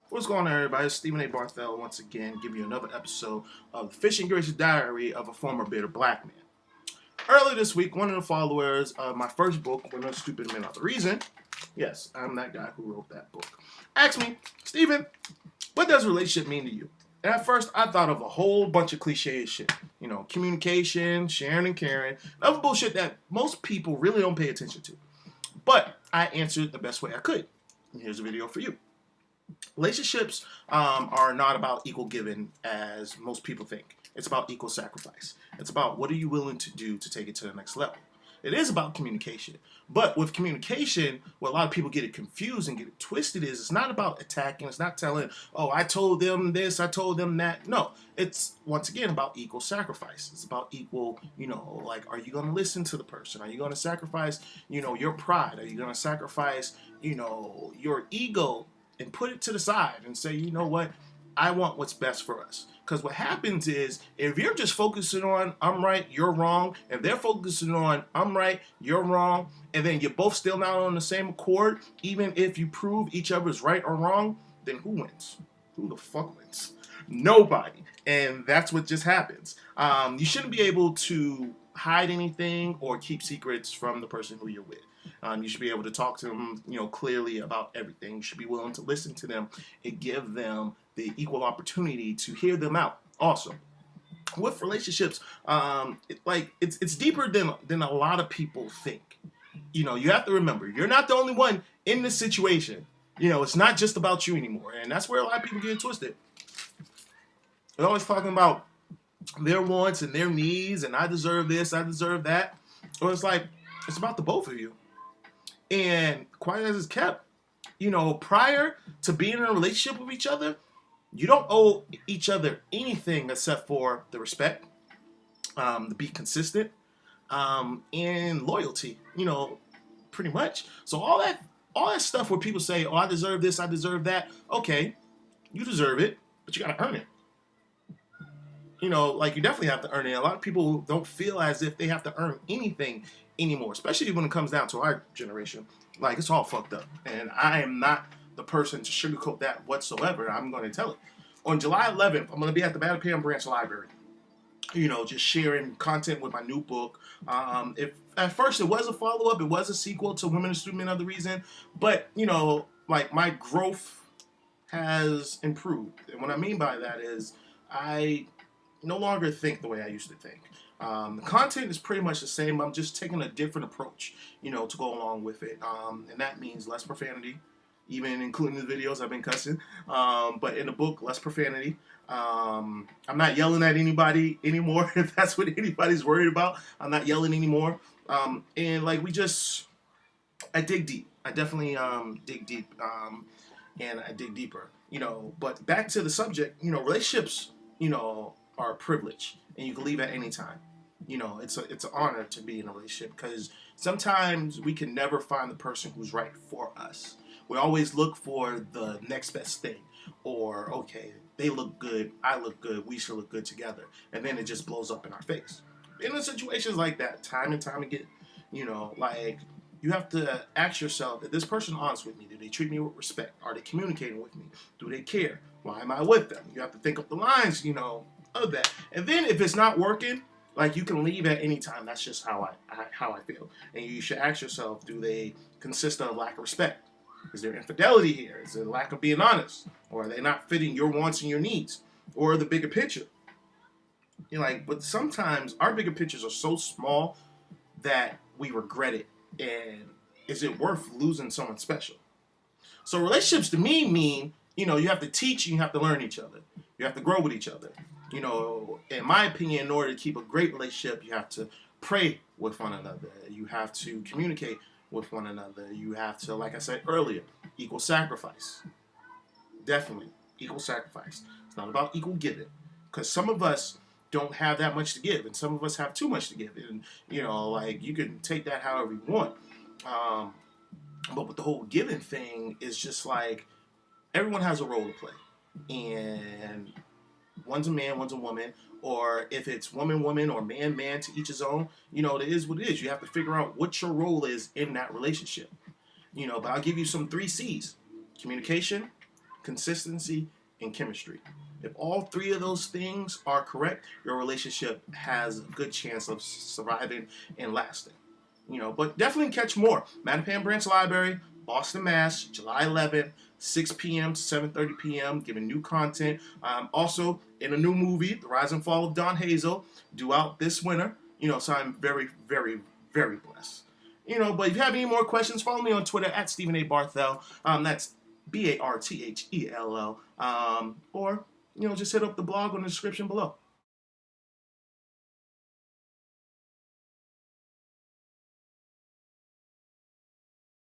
What's going on, everybody? It's stevenabarthell once again, giving you another episode of the Fishing Gracious Diary of a Former Bitter Black Man. Earlier this week, one of the followers of my first book, When No Stupid Men Are the Reason, yes, I'm that guy who wrote that book, asked me, Steven, what does relationship mean to you? And at first, I thought of a whole bunch of cliche shit. You know, communication, sharing and caring, other bullshit that most people really don't pay attention to. But I answered the best way I could. And here's a video for you. Relationships are not about equal giving as most people think. It's about equal sacrifice. It's about what are you willing to do to take it to the next level. It is about communication. But with communication, what a lot of people get it confused and get it twisted is it's not about attacking. It's not telling, oh, I told them this, I told them that. No, it's once again about equal sacrifice. It's about equal, like, are you going to listen to the person? Are you going to sacrifice, your pride? Are you going to sacrifice, your ego and put it to the side and say, you know what, I want what's best for us. Because what happens is, if you're just focusing on I'm right, you're wrong, and they're focusing on I'm right, you're wrong, and then you're both still not on the same accord, even if you prove each other's right or wrong, then who wins? Who the fuck wins? Nobody. And that's what just happens. You shouldn't be able to hide anything or keep secrets from the person who you're with. You should be able to talk to them, clearly about everything. You should be willing to listen to them and give them the equal opportunity to hear them out. Also, with relationships, it's deeper than a lot of people think. You have to remember, you're not the only one in this situation. It's not just about you anymore, and that's where a lot of people get twisted. They're always talking about their wants and their needs, and I deserve this, I deserve that. Or it's like, it's about the both of you. And quiet as it's kept, prior to being in a relationship with each other, you don't owe each other anything except for the respect, to be consistent, and loyalty, pretty much. So all that stuff where people say, oh, I deserve this, I deserve that. Okay, you deserve it, but you got to earn it. You definitely have to earn it. A lot of people don't feel as if they have to earn anything anymore, especially when it comes down to our generation. Like, it's all fucked up. And I am not the person to sugarcoat that whatsoever. I'm going to tell it. On July 11th, I'm going to be at the Mattapan Branch Library, just sharing content with my new book. If at first it was a follow-up, it was a sequel to Women and Stupid Men Are the Reason, but, my growth has improved. And what I mean by that is I no longer think the way I used to think. The content is pretty much the same. I'm just taking a different approach, to go along with it. And that means less profanity, even including the videos I've been cussing. But in the book, less profanity. I'm not yelling at anybody anymore, if that's what anybody's worried about. I'm not yelling anymore. And I dig deep. I definitely dig deep. And I dig deeper. But back to the subject, relationships, are a privilege, and you can leave at any time. It's an honor to be in a relationship, because sometimes we can never find the person who's right for us. We always look for the next best thing, or okay, they look good, I look good, we should look good together, and then it just blows up in our face. In situations like that, time and time again, you have to ask yourself, is this person honest with me? Do they treat me with respect? Are they communicating with me? Do they care? Why am I with them? You have to think up the lines, of that. And then if it's not working, you can leave at any time. That's just how I feel. And you should ask yourself, do they consist of lack of respect? Is there infidelity here? Is there lack of being honest? Or are they not fitting your wants and your needs? Or the bigger picture? But sometimes our bigger pictures are so small that we regret it. And is it worth losing someone special? So relationships to me mean, you have to teach and you have to learn each other. You have to grow with each other. In my opinion, in order to keep a great relationship, you have to pray with one another. You have to communicate with one another. You have to, like I said earlier, equal sacrifice. Definitely, equal sacrifice. It's not about equal giving. Because some of us don't have that much to give, and some of us have too much to give. And, you can take that however you want. But with the whole giving thing, it's just everyone has a role to play. And one's a man, one's a woman, or if it's woman, woman, or man, man, to each his own, it is what it is. You have to figure out what your role is in that relationship. But I'll give you some 3 C's: communication, consistency, and chemistry. If all three of those things are correct, your relationship has a good chance of surviving and lasting. But definitely catch more. Mattapan Branch Library, Boston, Mass, July 11th, 6 p.m. to 7:30 p.m. Giving new content. Also in a new movie, The Rise and Fall of Don Hazel, due out this winter. So I'm very, very, very blessed. But if you have any more questions, follow me on Twitter at stevenabarthell. That's BARTHELL. Or just hit up the blog on the description below.